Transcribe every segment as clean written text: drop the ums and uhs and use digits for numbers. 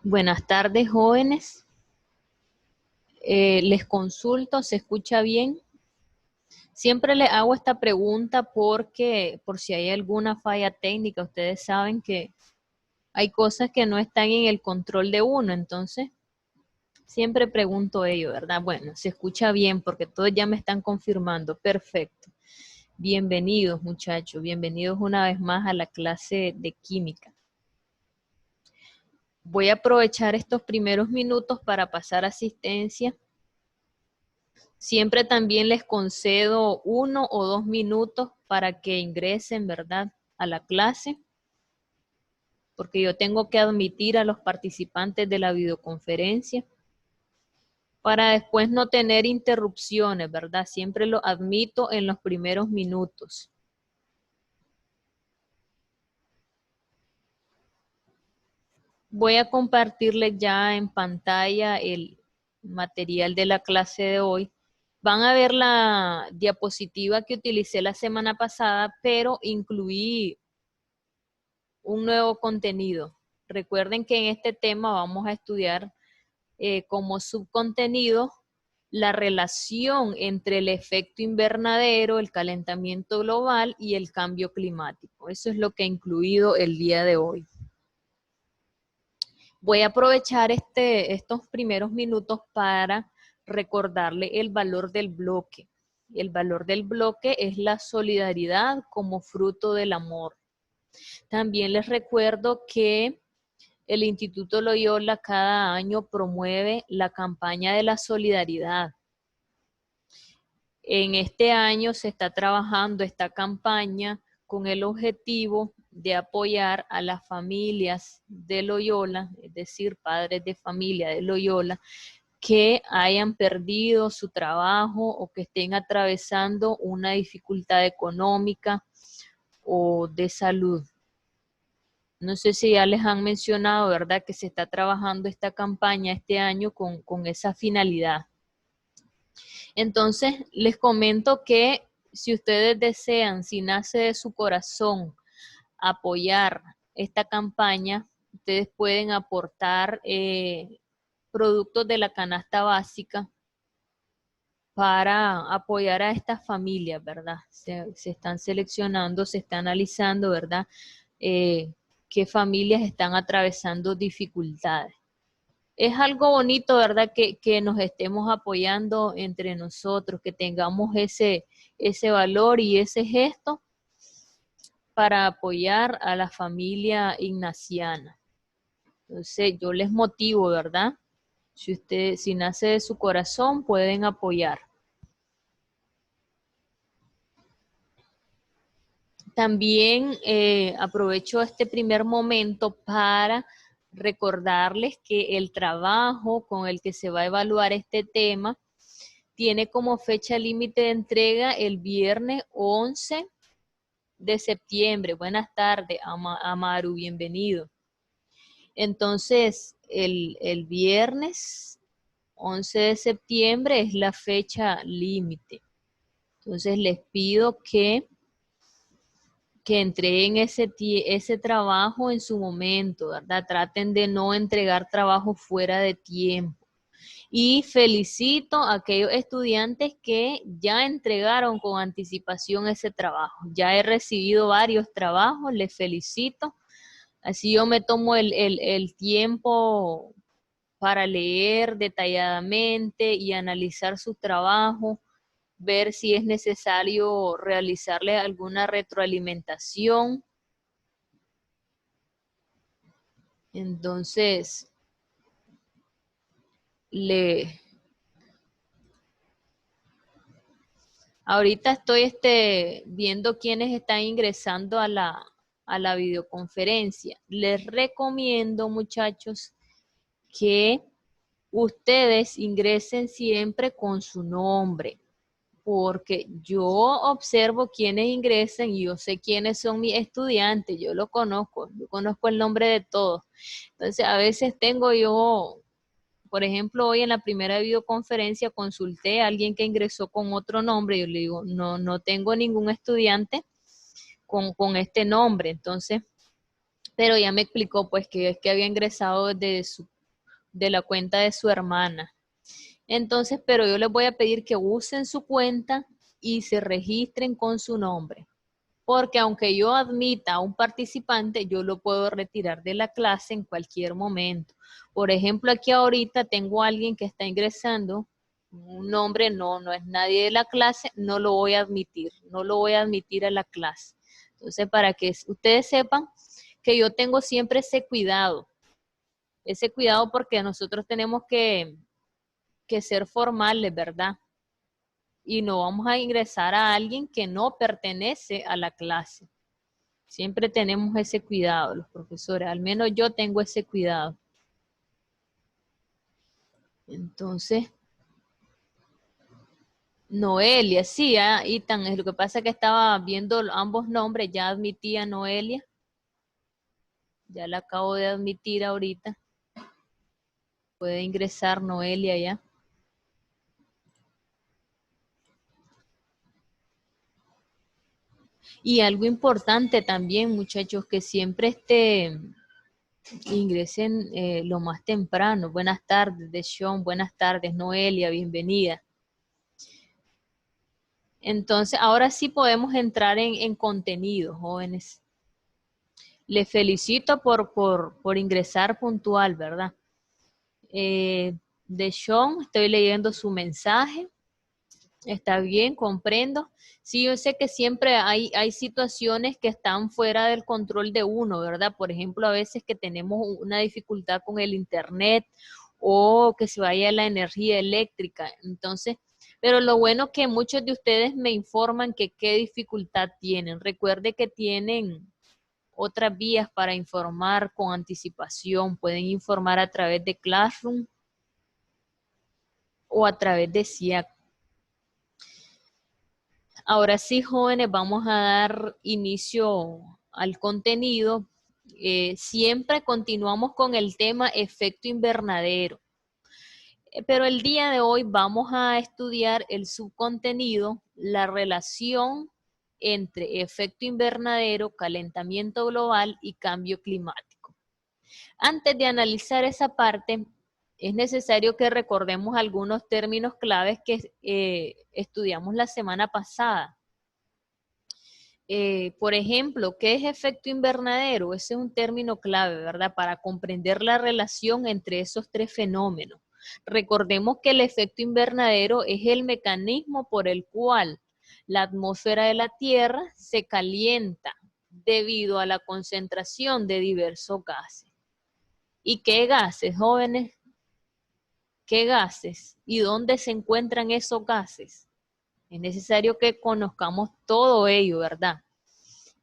Buenas tardes, jóvenes. Les consulto, ¿se escucha bien? Siempre les hago esta pregunta porque por si hay alguna falla técnica, ustedes saben que hay cosas que no están en el control de uno, entonces siempre pregunto ello, ¿verdad? Bueno, se escucha bien porque todos ya me están confirmando. Perfecto. Bienvenidos, muchachos, bienvenidos una vez más a la clase de química. Voy a aprovechar estos primeros minutos para pasar asistencia. Siempre también les concedo 1 o 2 minutos para que ingresen, ¿verdad?, a la clase, porque yo tengo que admitir a los participantes de la videoconferencia para después no tener interrupciones, ¿verdad? Siempre lo admito en los primeros minutos. Voy a compartirles ya en pantalla el material de la clase de hoy. Van a ver la diapositiva que utilicé la semana pasada, pero incluí un nuevo contenido. Recuerden que en este tema vamos a estudiar como subcontenido la relación entre el efecto invernadero, el calentamiento global y el cambio climático. Eso es lo que he incluido el día de hoy. Voy a aprovechar estos primeros minutos para recordarle el valor del bloque. El valor del bloque es la solidaridad como fruto del amor. También les recuerdo que el Instituto Loyola cada año promueve la campaña de la solidaridad. En este año se está trabajando esta campaña con el objetivo de apoyar a las familias de Loyola, es decir, padres de familia de Loyola, que hayan perdido su trabajo o que estén atravesando una dificultad económica o de salud. No sé si ya les han mencionado, ¿verdad?, que se está trabajando esta campaña este año con esa finalidad. Entonces, les comento que si ustedes desean, si nace de su corazón, apoyar esta campaña, ustedes pueden aportar productos de la canasta básica para apoyar a estas familias, ¿verdad? Se están seleccionando, se está analizando, ¿verdad?, qué familias están atravesando dificultades. Es algo bonito, ¿verdad?, que nos estemos apoyando entre nosotros, que tengamos ese valor y ese gesto para apoyar a la familia ignaciana. Entonces, yo les motivo, ¿verdad? Si nace de su corazón, pueden apoyar. También aprovecho este primer momento para recordarles que el trabajo con el que se va a evaluar este tema tiene como fecha límite de entrega el viernes 11 de septiembre. Buenas tardes, Amaru, bienvenido. Entonces, el viernes 11 de septiembre es la fecha límite. Entonces, les pido que entreguen ese trabajo en su momento, ¿verdad? Traten de no entregar trabajo fuera de tiempo. Y felicito a aquellos estudiantes que ya entregaron con anticipación ese trabajo. Ya he recibido varios trabajos, les felicito. Así yo me tomo el tiempo para leer detalladamente y analizar sus trabajos, ver si es necesario realizarle alguna retroalimentación. Entonces, ahorita estoy viendo quiénes están ingresando a la videoconferencia. Les recomiendo, muchachos, que ustedes ingresen siempre con su nombre, porque yo observo quiénes ingresan y yo sé quiénes son mis estudiantes, yo conozco el nombre de todos. Entonces, a veces tengo yo, por ejemplo, hoy en la primera videoconferencia consulté a alguien que ingresó con otro nombre y yo le digo, no tengo ningún estudiante con este nombre. Entonces, pero ya me explicó pues que es que había ingresado de la cuenta de su hermana. Entonces, pero yo les voy a pedir que usen su cuenta y se registren con su nombre. Porque aunque yo admita a un participante, yo lo puedo retirar de la clase en cualquier momento. Por ejemplo, aquí ahorita tengo a alguien que está ingresando, un nombre, no es nadie de la clase, no lo voy a admitir, no lo voy a admitir a la clase. Entonces, para que ustedes sepan que yo tengo siempre ese cuidado porque nosotros tenemos que ser formales, ¿verdad? Y no vamos a ingresar a alguien que no pertenece a la clase. Siempre tenemos ese cuidado, los profesores, al menos yo tengo ese cuidado. Entonces, Noelia, sí, Itan, lo que pasa es que estaba viendo ambos nombres, ya admití a Noelia, ya la acabo de admitir ahorita. Puede ingresar Noelia ya. Y algo importante también, muchachos, que siempre ingresen lo más temprano. Buenas tardes, Deshawn, buenas tardes, Noelia, bienvenida. Entonces, ahora sí podemos entrar en contenido, jóvenes. Les felicito por ingresar puntual, ¿verdad? Deshawn, estoy leyendo su mensaje. Está bien, comprendo. Sí, yo sé que siempre hay situaciones que están fuera del control de uno, ¿verdad? Por ejemplo, a veces que tenemos una dificultad con el internet o que se vaya la energía eléctrica. Entonces, pero lo bueno es que muchos de ustedes me informan que qué dificultad tienen. Recuerde que tienen otras vías para informar con anticipación. Pueden informar a través de Classroom o a través de SIAC. Ahora sí, jóvenes, vamos a dar inicio al contenido. Siempre continuamos con el tema efecto invernadero. Pero el día de hoy vamos a estudiar el subcontenido, la relación entre efecto invernadero, calentamiento global y cambio climático. Antes de analizar esa parte, es necesario que recordemos algunos términos claves que estudiamos la semana pasada. Por ejemplo, ¿qué es efecto invernadero? Ese es un término clave, ¿verdad? Para comprender la relación entre esos tres fenómenos. Recordemos que el efecto invernadero es el mecanismo por el cual la atmósfera de la Tierra se calienta debido a la concentración de diversos gases. ¿Y qué gases, jóvenes? ¿Qué gases? ¿Y dónde se encuentran esos gases? Es necesario que conozcamos todo ello, ¿verdad?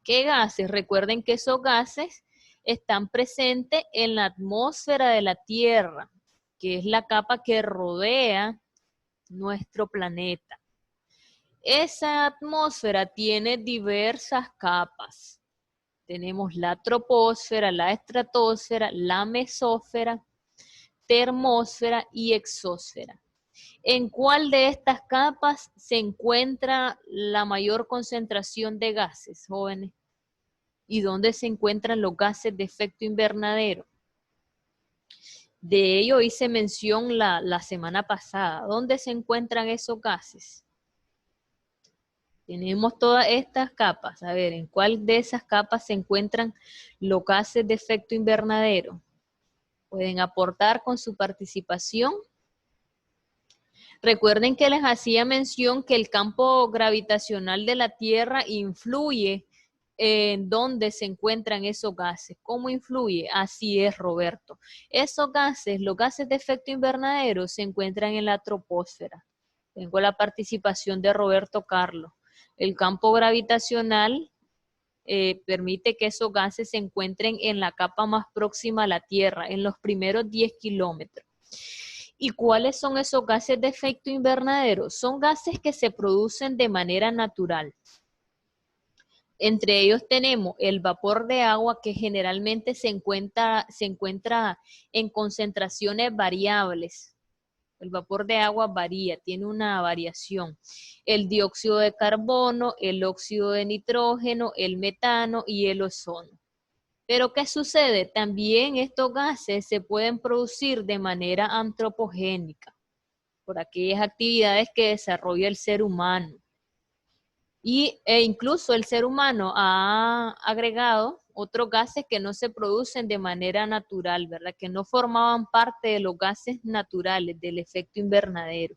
¿Qué gases? Recuerden que esos gases están presentes en la atmósfera de la Tierra, que es la capa que rodea nuestro planeta. Esa atmósfera tiene diversas capas. Tenemos la troposfera, la estratosfera, la mesósfera, termósfera y exósfera. ¿En cuál de estas capas se encuentra la mayor concentración de gases, jóvenes? ¿Y dónde se encuentran los gases de efecto invernadero? De ello hice mención la semana pasada. ¿Dónde se encuentran esos gases? Tenemos todas estas capas. A ver, ¿en cuál de esas capas se encuentran los gases de efecto invernadero? Pueden aportar con su participación. Recuerden que les hacía mención que el campo gravitacional de la Tierra influye en dónde se encuentran esos gases. ¿Cómo influye? Así es, Roberto. Esos gases, los gases de efecto invernadero, se encuentran en la troposfera. Tengo la participación de Roberto Carlos. El campo gravitacional permite que esos gases se encuentren en la capa más próxima a la Tierra, en los primeros 10 kilómetros. ¿Y cuáles son esos gases de efecto invernadero? Son gases que se producen de manera natural. Entre ellos tenemos el vapor de agua, que generalmente se encuentra en concentraciones variables. El vapor de agua varía, tiene una variación. El dióxido de carbono, el óxido de nitrógeno, el metano y el ozono. Pero ¿qué sucede? También estos gases se pueden producir de manera antropogénica por aquellas actividades que desarrolla el ser humano. E incluso el ser humano ha agregado otros gases que no se producen de manera natural, ¿verdad? Que no formaban parte de los gases naturales del efecto invernadero.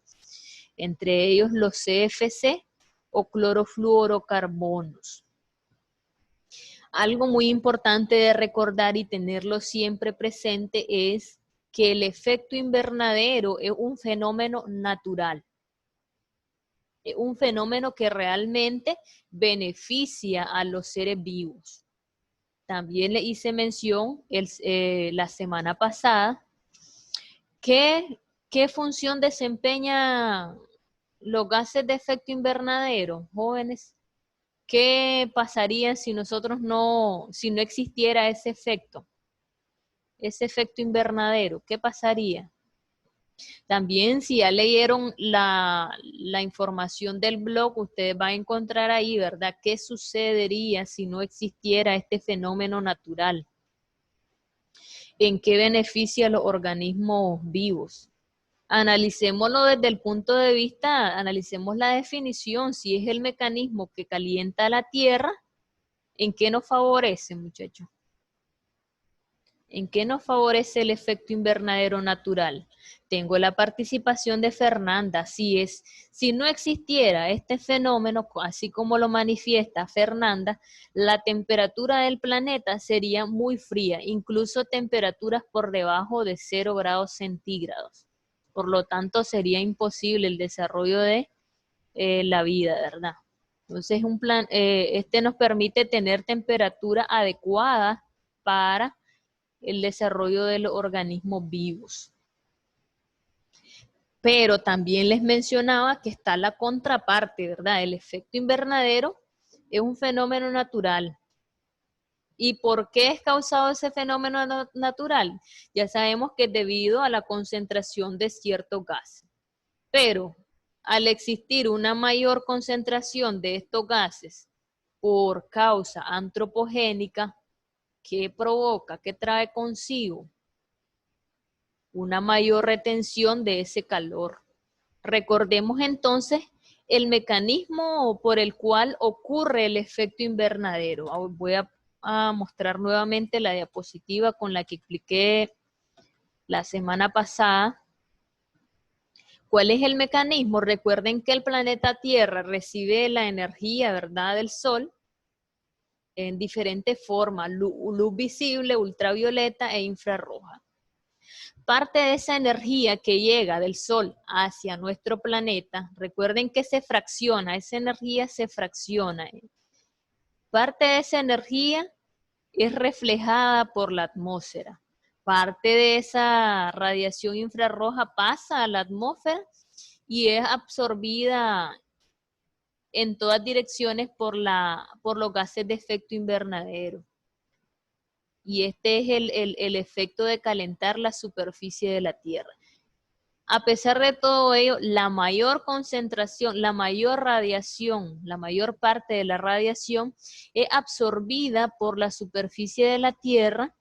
Entre ellos los CFC o clorofluorocarbonos. Algo muy importante de recordar y tenerlo siempre presente es que el efecto invernadero es un fenómeno natural. Es un fenómeno que realmente beneficia a los seres vivos. También le hice mención la semana pasada qué función desempeñan los gases de efecto invernadero, jóvenes. ¿Qué pasaría si si no existiera ese efecto invernadero? ¿Qué pasaría? También si ya leyeron la información del blog, ustedes van a encontrar ahí, ¿verdad? ¿Qué sucedería si no existiera este fenómeno natural? ¿En qué beneficia a los organismos vivos? Analicémoslo desde el punto de vista, analicemos la definición, si es el mecanismo que calienta la Tierra, ¿en qué nos favorece, muchachos? ¿En qué nos favorece el efecto invernadero natural? Tengo la participación de Fernanda. Si no existiera este fenómeno, así como lo manifiesta Fernanda, la temperatura del planeta sería muy fría, incluso temperaturas por debajo de 0 grados centígrados. Por lo tanto, sería imposible el desarrollo de la vida, ¿verdad? Entonces, este nos permite tener temperatura adecuada para el desarrollo de los organismos vivos. Pero también les mencionaba que está la contraparte, ¿verdad? El efecto invernadero es un fenómeno natural. ¿Y por qué es causado ese fenómeno natural? Ya sabemos que es debido a la concentración de ciertos gases. Pero al existir una mayor concentración de estos gases por causa antropogénica, ¿qué provoca? ¿Qué trae consigo? Una mayor retención de ese calor. Recordemos entonces el mecanismo por el cual ocurre el efecto invernadero. Voy a mostrar nuevamente la diapositiva con la que expliqué la semana pasada. ¿Cuál es el mecanismo? Recuerden que el planeta Tierra recibe la energía, ¿verdad?, del Sol en diferentes formas, luz visible, ultravioleta e infrarroja. Parte de esa energía que llega del Sol hacia nuestro planeta, recuerden que se fracciona, esa energía se fracciona. Parte de esa energía es reflejada por la atmósfera. Parte de esa radiación infrarroja pasa a la atmósfera y es absorbida en todas direcciones por los gases de efecto invernadero. Y este es el efecto de calentar la superficie de la Tierra. A pesar de todo ello, la mayor concentración, la mayor radiación, la mayor parte de la radiación es absorbida por la superficie de la Tierra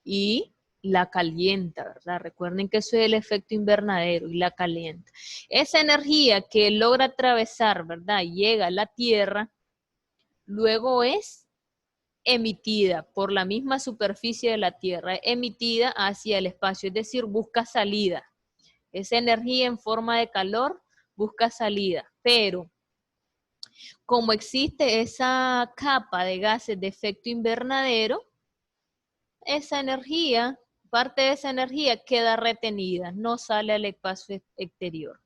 y la calienta, ¿verdad? Recuerden que eso es el efecto invernadero y la calienta. Esa energía que logra atravesar, ¿verdad?, llega a la Tierra, luego es emitida por la misma superficie de la Tierra, emitida hacia el espacio, es decir, busca salida. Esa energía en forma de calor busca salida, pero como existe esa capa de gases de efecto invernadero, esa energía, parte de esa energía queda retenida, no sale al espacio exterior.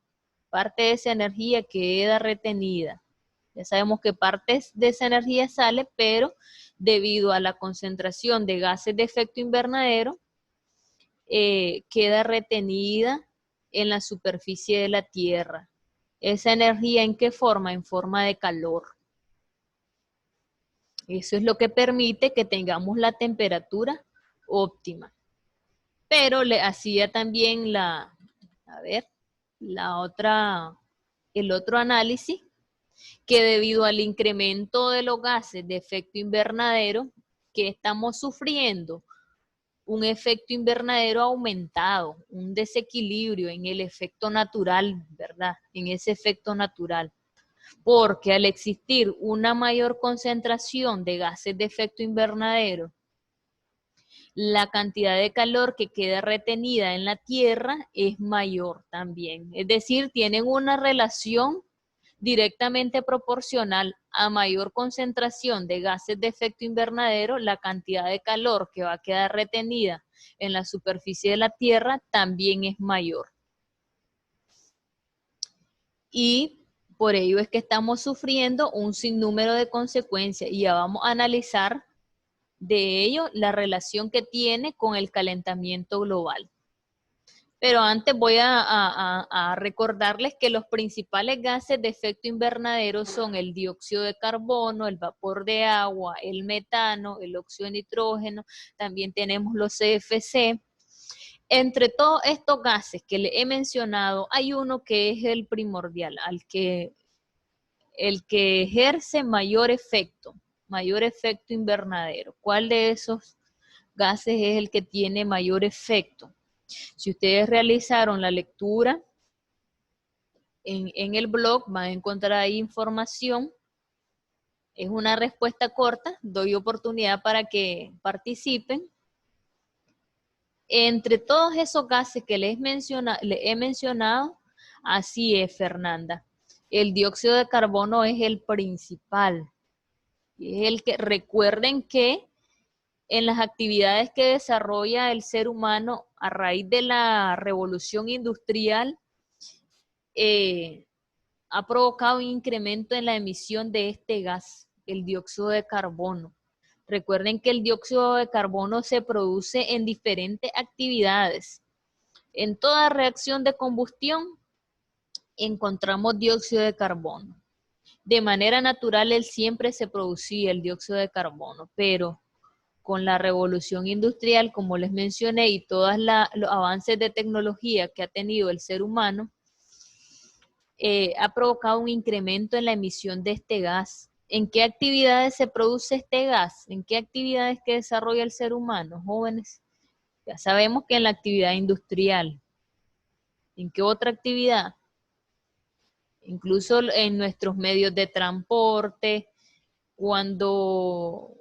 Parte de esa energía queda retenida. Ya sabemos que parte de esa energía sale, pero debido a la concentración de gases de efecto invernadero, queda retenida en la superficie de la Tierra. ¿Esa energía en qué forma? En forma de calor. Eso es lo que permite que tengamos la temperatura óptima. Pero le hacía también el otro análisis, que debido al incremento de los gases de efecto invernadero, que estamos sufriendo un efecto invernadero aumentado, un desequilibrio en el efecto natural, ¿verdad? En ese efecto natural. Porque al existir una mayor concentración de gases de efecto invernadero, la cantidad de calor que queda retenida en la Tierra es mayor también. Es decir, tienen una relación directamente proporcional. A mayor concentración de gases de efecto invernadero, la cantidad de calor que va a quedar retenida en la superficie de la Tierra también es mayor. Y por ello es que estamos sufriendo un sinnúmero de consecuencias y ya vamos a analizar de ello la relación que tiene con el calentamiento global. Pero antes voy a recordarles que los principales gases de efecto invernadero son el dióxido de carbono, el vapor de agua, el metano, el óxido de nitrógeno, también tenemos los CFC. Entre todos estos gases que les he mencionado, hay uno que es el primordial, el que ejerce mayor efecto invernadero. ¿Cuál de esos gases es el que tiene mayor efecto? Si ustedes realizaron la lectura en el blog, van a encontrar ahí información. Es una respuesta corta, doy oportunidad para que participen. Entre todos esos gases que les he mencionado, así es, Fernanda. El dióxido de carbono es el principal. Es el que, recuerden que en las actividades que desarrolla el ser humano a raíz de la revolución industrial, ha provocado un incremento en la emisión de este gas, el dióxido de carbono. Recuerden que el dióxido de carbono se produce en diferentes actividades. En toda reacción de combustión encontramos dióxido de carbono. De manera natural, él siempre se producía el dióxido de carbono, pero con la revolución industrial, como les mencioné, y todos los avances de tecnología que ha tenido el ser humano, ha provocado un incremento en la emisión de este gas. ¿En qué actividades se produce este gas? ¿En qué actividades que desarrolla el ser humano, jóvenes? Ya sabemos que en la actividad industrial. ¿En qué otra actividad? Incluso en nuestros medios de transporte, cuando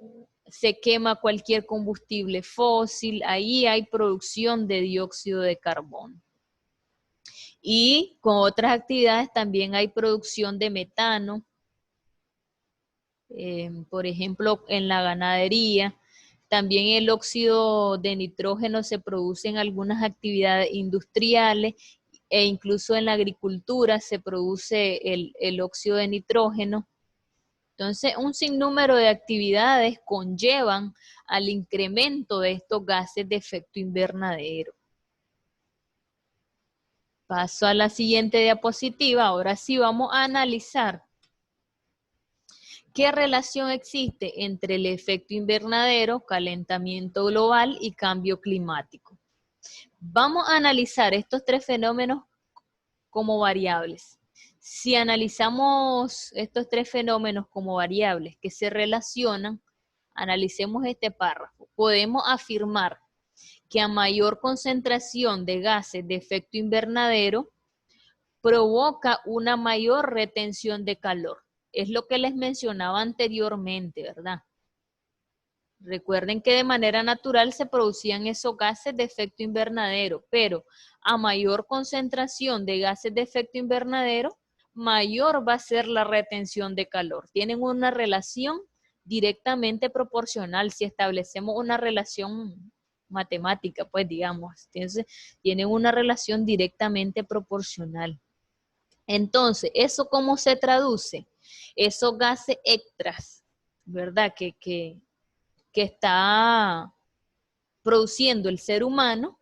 se quema cualquier combustible fósil, ahí hay producción de dióxido de carbono. Y con otras actividades también hay producción de metano, por ejemplo, en la ganadería. También el óxido de nitrógeno se produce en algunas actividades industriales e incluso en la agricultura se produce el óxido de nitrógeno. Entonces, un sinnúmero de actividades conllevan al incremento de estos gases de efecto invernadero. Paso a la siguiente diapositiva. Ahora sí vamos a analizar qué relación existe entre el efecto invernadero, calentamiento global y cambio climático. Vamos a analizar estos tres fenómenos como variables. Si analizamos estos tres fenómenos como variables que se relacionan, analicemos este párrafo. Podemos afirmar que a mayor concentración de gases de efecto invernadero provoca una mayor retención de calor. Es lo que les mencionaba anteriormente, ¿verdad? Recuerden que de manera natural se producían esos gases de efecto invernadero, pero a mayor concentración de gases de efecto invernadero, mayor va a ser la retención de calor. Tienen una relación directamente proporcional si establecemos una relación matemática, pues digamos. Entonces, tienen una relación directamente proporcional. Entonces, ¿eso cómo se traduce? Esos gases extras, ¿verdad? Que está produciendo el ser humano,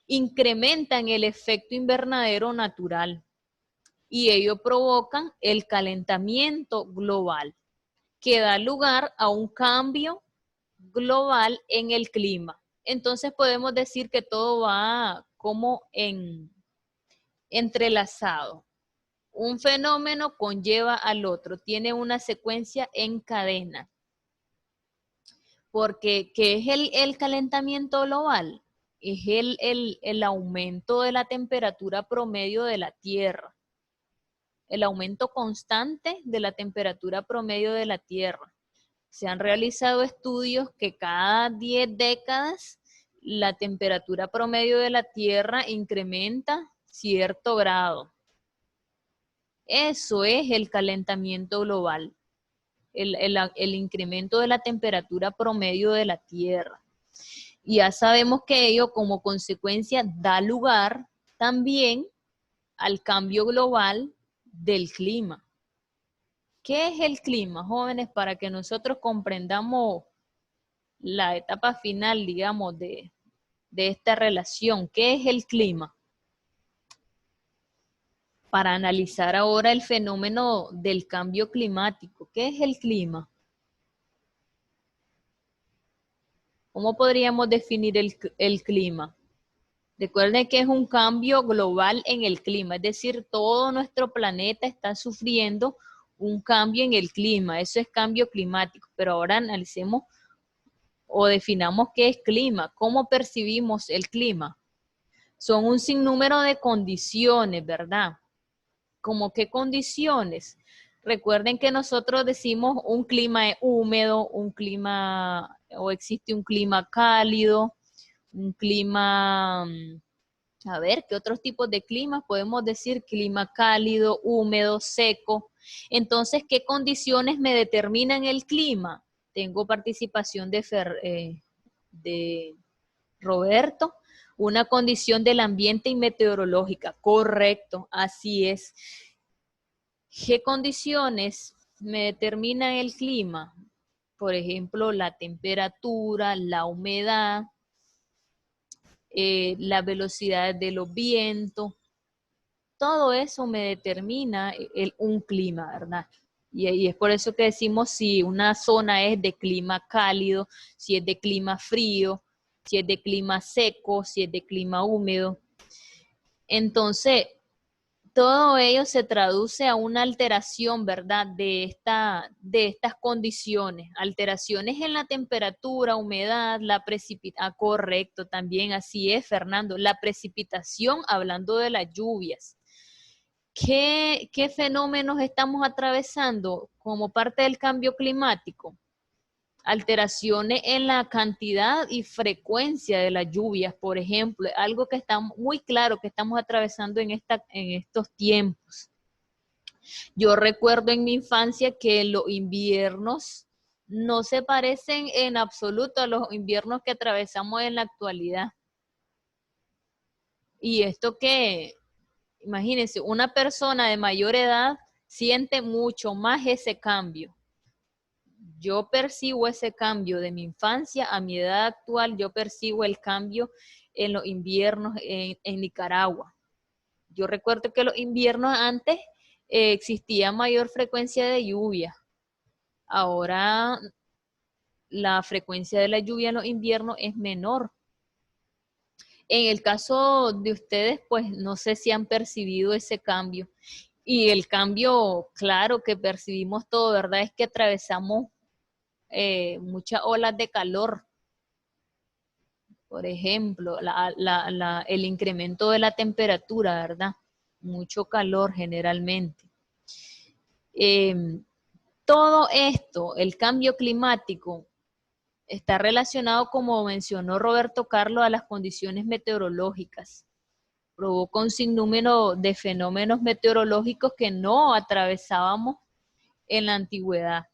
incrementan el efecto invernadero natural y ello provocan el calentamiento global, que da lugar a un cambio global en el clima. Entonces podemos decir que todo va como entrelazado. Un fenómeno conlleva al otro, tiene una secuencia en cadena. Porque, ¿qué es el calentamiento global? Es el aumento de la temperatura promedio de la Tierra. El aumento constante de la temperatura promedio de la Tierra. Se han realizado estudios que cada 10 décadas la temperatura promedio de la Tierra incrementa cierto grado. Eso es el calentamiento global, el incremento de la temperatura promedio de la Tierra. Y ya sabemos que ello como consecuencia da lugar también al cambio global del clima. ¿Qué es el clima, jóvenes? Para que nosotros comprendamos la etapa final, digamos, de esta relación. ¿Qué es el clima? Para analizar ahora el fenómeno del cambio climático. ¿Qué es el clima? ¿Cómo podríamos definir el clima? Recuerden que es un cambio global en el clima, es decir, todo nuestro planeta está sufriendo un cambio en el clima, eso es cambio climático, pero ahora analicemos o definamos qué es clima, cómo percibimos el clima. Son un sinnúmero de condiciones, ¿verdad? ¿Cómo qué condiciones? Recuerden que nosotros decimos un clima húmedo, un clima, o existe un clima cálido, un clima, a ver, ¿qué otros tipos de climas? Podemos decir clima cálido, húmedo, seco. Entonces, ¿qué condiciones me determinan el clima? Tengo participación de Roberto. Una condición del ambiente y meteorológica. Correcto, así es. ¿Qué condiciones me determinan el clima? Por ejemplo, la temperatura, la humedad, la velocidad de los vientos, todo eso me determina un clima, ¿verdad? Y es por eso que decimos si una zona es de clima cálido, si es de clima frío, si es de clima seco, si es de clima húmedo. Entonces, todo ello se traduce a una alteración, ¿verdad? De estas condiciones, alteraciones en la temperatura, humedad, la precipitación, correcto, también así es, Fernando, la precipitación, hablando de las lluvias. ¿Qué fenómenos estamos atravesando como parte del cambio climático? Alteraciones en la cantidad y frecuencia de las lluvias, por ejemplo, algo que está muy claro que estamos atravesando en estos tiempos. Yo recuerdo en mi infancia que los inviernos no se parecen en absoluto a los inviernos que atravesamos en la actualidad. Y esto que, imagínense, una persona de mayor edad siente mucho más ese cambio. Yo percibo ese cambio de mi infancia a mi edad actual, yo percibo el cambio en los inviernos en Nicaragua. Yo recuerdo que los inviernos antes existía mayor frecuencia de lluvia. Ahora la frecuencia de la lluvia en los inviernos es menor. En el caso de ustedes, pues no sé si han percibido ese cambio. Y el cambio, claro, que percibimos todo, ¿verdad? Es que atravesamos muchas olas de calor. Por ejemplo, el incremento de la temperatura, ¿verdad? Mucho calor generalmente. Todo esto, el cambio climático, está relacionado, como mencionó Roberto Carlos, a las condiciones meteorológicas. Provoca un sinnúmero de fenómenos meteorológicos que no atravesábamos en la antigüedad.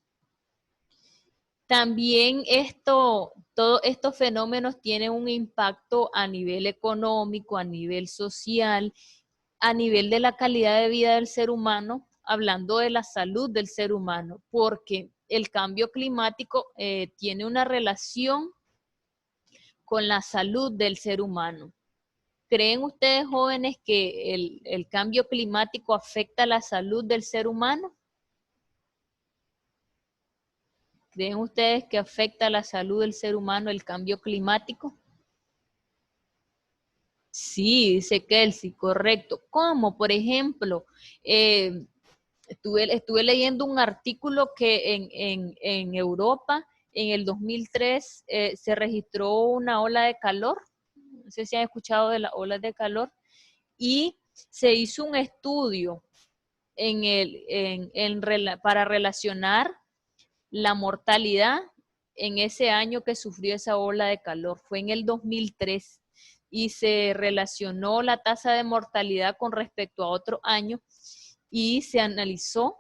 También todos estos fenómenos tienen un impacto a nivel económico, a nivel social, a nivel de la calidad de vida del ser humano, hablando de la salud del ser humano, porque el cambio climático tiene una relación con la salud del ser humano. ¿Creen ustedes, jóvenes, que el cambio climático afecta la salud del ser humano? ¿Creen ustedes que afecta la salud del ser humano el cambio climático? Sí, dice Kelsey, correcto. ¿Cómo? Por ejemplo, estuve leyendo un artículo que en Europa en el 2003 se registró una ola de calor. No sé si han escuchado de las olas de calor. Y se hizo un estudio para relacionar la mortalidad en ese año que sufrió esa ola de calor. Fue en el 2003 y se relacionó la tasa de mortalidad con respecto a otro año y se analizó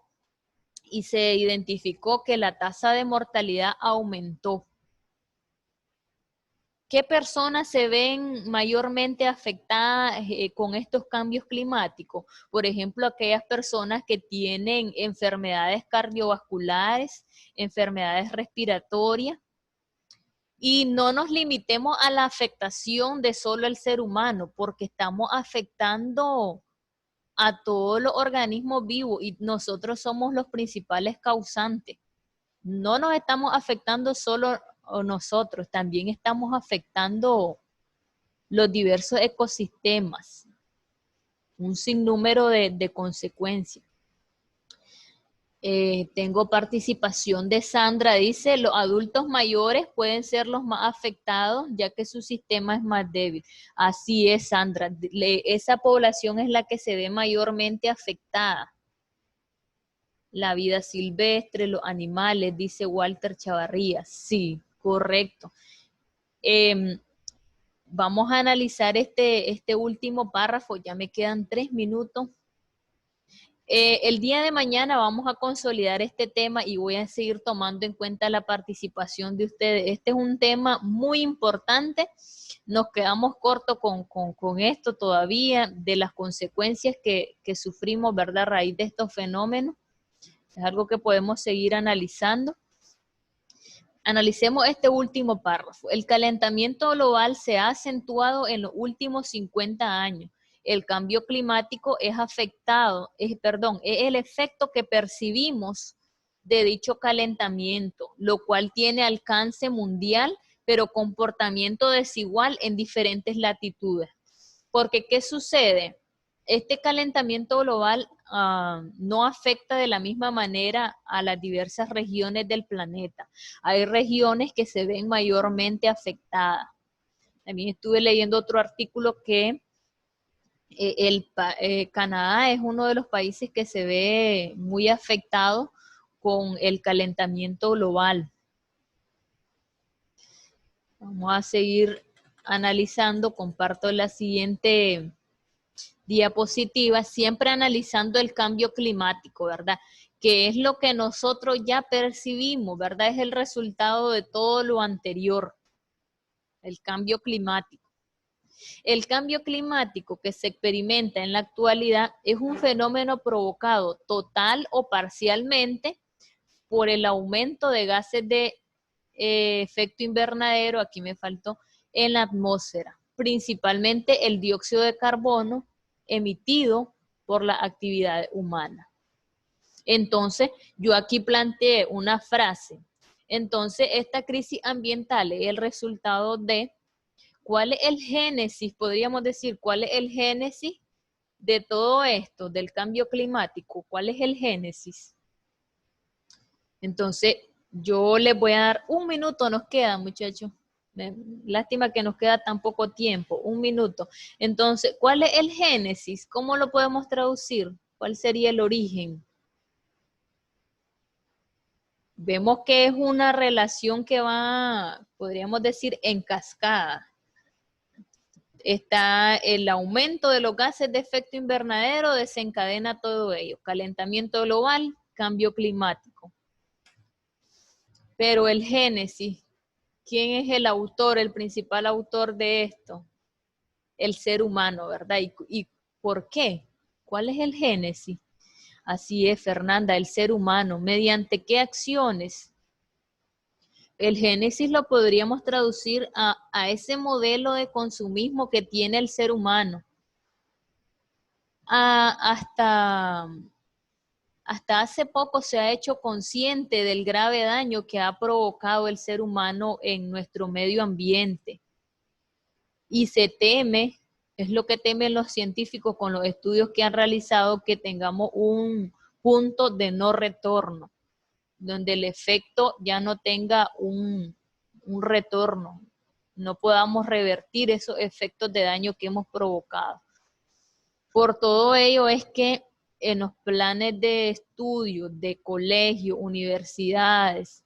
y se identificó que la tasa de mortalidad aumentó. ¿Qué personas se ven mayormente afectadas con estos cambios climáticos? Por ejemplo, aquellas personas que tienen enfermedades cardiovasculares, enfermedades respiratorias, y no nos limitemos a la afectación de solo el ser humano, porque estamos afectando a todos los organismos vivos y nosotros somos los principales causantes. No nos estamos afectando solo nosotros, también estamos afectando los diversos ecosistemas, un sinnúmero de consecuencias. Tengo participación de Sandra, dice, los adultos mayores pueden ser los más afectados ya que su sistema es más débil. Así es, Sandra, esa población es la que se ve mayormente afectada. La vida silvestre, los animales, dice Walter Chavarría. Sí, correcto. Vamos a analizar este último párrafo, ya me quedan 3 minutos. El día de mañana vamos a consolidar este tema y voy a seguir tomando en cuenta la participación de ustedes. Este es un tema muy importante. Nos quedamos cortos con esto todavía, de las consecuencias que sufrimos, ¿verdad? A raíz de estos fenómenos. Es algo que podemos seguir analizando. Analicemos este último párrafo. El calentamiento global se ha acentuado en los últimos 50 años. El cambio climático es el efecto que percibimos de dicho calentamiento, lo cual tiene alcance mundial, pero comportamiento desigual en diferentes latitudes. Porque, ¿qué sucede? Este calentamiento global no afecta de la misma manera a las diversas regiones del planeta. Hay regiones que se ven mayormente afectadas. También estuve leyendo otro artículo que Canadá es uno de los países que se ve muy afectado con el calentamiento global. Vamos a seguir analizando. Comparto la siguiente diapositiva, siempre analizando el cambio climático, ¿verdad? Que es lo que nosotros ya percibimos, ¿verdad? Es el resultado de todo lo anterior, el cambio climático. El cambio climático que se experimenta en la actualidad es un fenómeno provocado total o parcialmente por el aumento de gases de efecto invernadero, aquí me faltó, en la atmósfera, principalmente el dióxido de carbono emitido por la actividad humana. Entonces, yo aquí planteé una frase. Entonces, esta crisis ambiental es el resultado de, ¿cuál es el génesis? Podríamos decir, ¿cuál es el génesis de todo esto, del cambio climático? ¿Cuál es el génesis? Entonces, yo les voy a dar 1 minuto, nos queda, muchachos. Lástima que nos queda tan poco tiempo, 1 minuto. Entonces, ¿cuál es el génesis? ¿Cómo lo podemos traducir? ¿Cuál sería el origen? Vemos que es una relación que va, podríamos decir, en cascada. Está el aumento de los gases de efecto invernadero, desencadena todo ello. Calentamiento global, cambio climático. Pero el génesis, ¿quién es el autor, el principal autor de esto? El ser humano, ¿verdad? ¿Y por qué? ¿Cuál es el génesis? Así es, Fernanda, el ser humano. ¿Mediante qué acciones? El génesis lo podríamos traducir a ese modelo de consumismo que tiene el ser humano. Hasta hace poco se ha hecho consciente del grave daño que ha provocado el ser humano en nuestro medio ambiente. Y se teme, es lo que temen los científicos con los estudios que han realizado, que tengamos un punto de no retorno. donde el efecto ya no tenga un retorno, no podamos revertir esos efectos de daño que hemos provocado. Por todo ello es que en los planes de estudio, de colegio, universidades,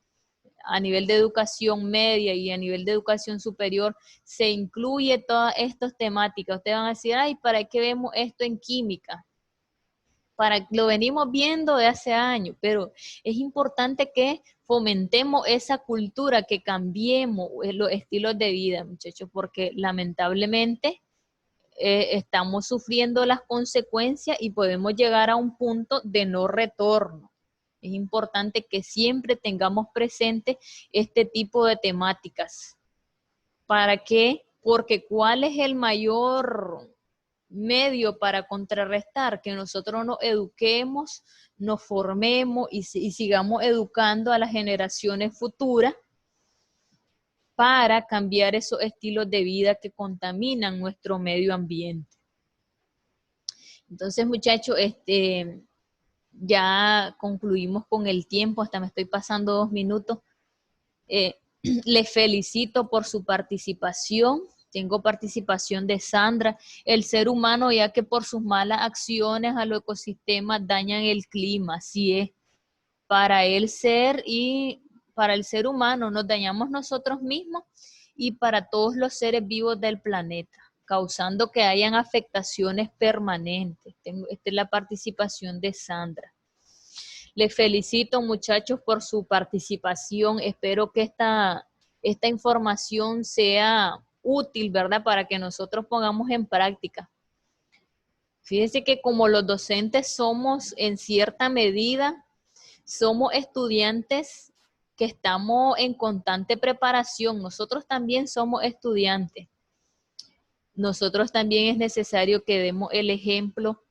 a nivel de educación media y a nivel de educación superior, se incluye todas estas temáticas. Ustedes van a decir, ay, ¿para qué vemos esto en química? Lo venimos viendo de hace años, pero es importante que fomentemos esa cultura, que cambiemos los estilos de vida, muchachos, porque lamentablemente estamos sufriendo las consecuencias y podemos llegar a un punto de no retorno. Es importante que siempre tengamos presente este tipo de temáticas. ¿Para qué? Porque ¿cuál es el mayor medio para contrarrestar? Que nosotros nos eduquemos, nos formemos y sigamos educando a las generaciones futuras para cambiar esos estilos de vida que contaminan nuestro medio ambiente. Entonces, muchachos, ya concluimos con el tiempo, hasta me estoy pasando 2 minutos. Les felicito por su participación. Tengo participación de Sandra. El ser humano, ya que por sus malas acciones a los ecosistemas dañan el clima, así es. Para el ser humano nos dañamos nosotros mismos y para todos los seres vivos del planeta, causando que hayan afectaciones permanentes. Esta es la participación de Sandra. Les felicito, muchachos, por su participación. Espero que esta información sea útil, ¿verdad? Para que nosotros pongamos en práctica. Fíjense que como los docentes somos, en cierta medida, somos estudiantes que estamos en constante preparación. Nosotros también somos estudiantes. Nosotros también es necesario que demos el ejemplo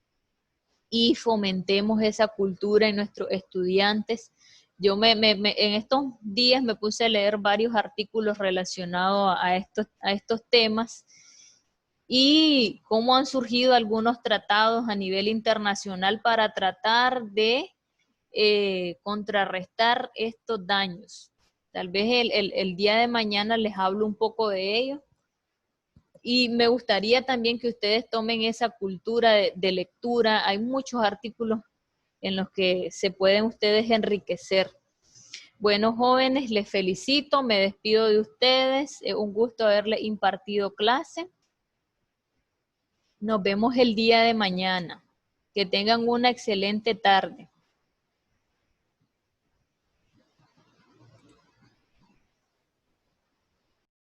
y fomentemos esa cultura en nuestros estudiantes. Yo en estos días me puse a leer varios artículos relacionados a estos temas y cómo han surgido algunos tratados a nivel internacional para tratar de contrarrestar estos daños. Tal vez el día de mañana les hablo un poco de ello. Y me gustaría también que ustedes tomen esa cultura de lectura. Hay muchos artículos en los que se pueden ustedes enriquecer. Bueno, jóvenes, les felicito, me despido de ustedes. Es un gusto haberles impartido clase. Nos vemos el día de mañana. Que tengan una excelente tarde.